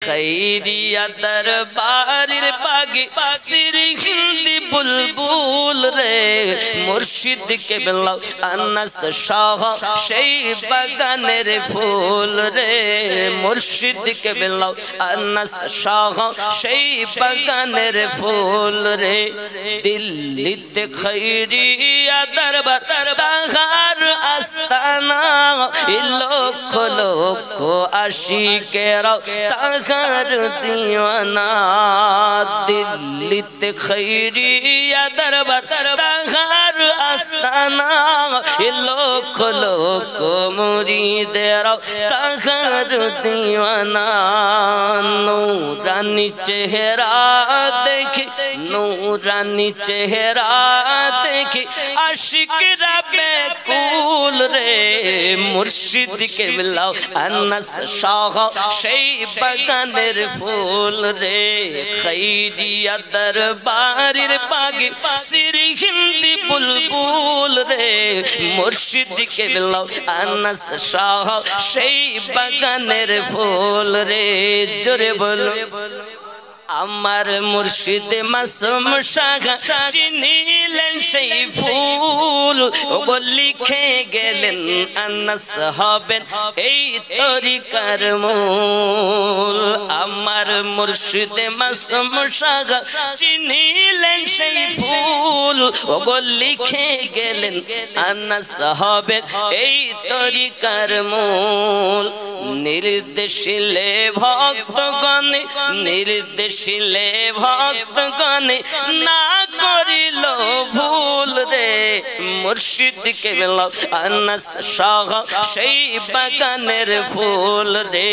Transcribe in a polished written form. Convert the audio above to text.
खैरिया दरबारिर बागी सिरहिंदी बुलबुल रे मुर्शिद केबला अनस शाह সেই বাগানের ফুল রে মুর্শিদ কেবলা আনাস শাহ সেই বাগানের ফুল রে দিল্লিতে খৈরিয়া দরবার তাহার আস্তানা লক্ষ লক্ষ আশিকেরা তাহার দিওয়ানা দিল্লিতে খৈরিয়া দরবার তাহার আস্তানা লক্ষ লক্ষ মুরিদেরা তাহার দিওয়ানা নূরানি চেহারা দেখি নূরানি চেহারা দেখি আশিকরা বেকুল রে মুর্শিদ কেবলা আনাস শাহ সেই বাগানের ফুল রে খৈরিয়া দরবারির বাগে সিরহিন্দি বুলবুল রে মুর্শিদ কেবলা আনাস শাহ সেই বাগানের ফুল রে জোরে বলো আমার মুর্শিদ মাসুম শাহ চিনিলেন সেই ফুল ওগো লিখে গেলেন আনাস হবেন এই তরিকার মূল আমার মুর্শিদ মাসুম শাহ চিনিলেন সেই ফুল ওগো লিখে গেলেন আনাস হবেন এই তরিকার মূল নির্দেশিলে ভক্তগণে নির্দেশিলে ভক্তগণে না করিল ভুল রে মুর্শিদ কেবলা আনাস শাহ সেই বাগানের ফুল রে।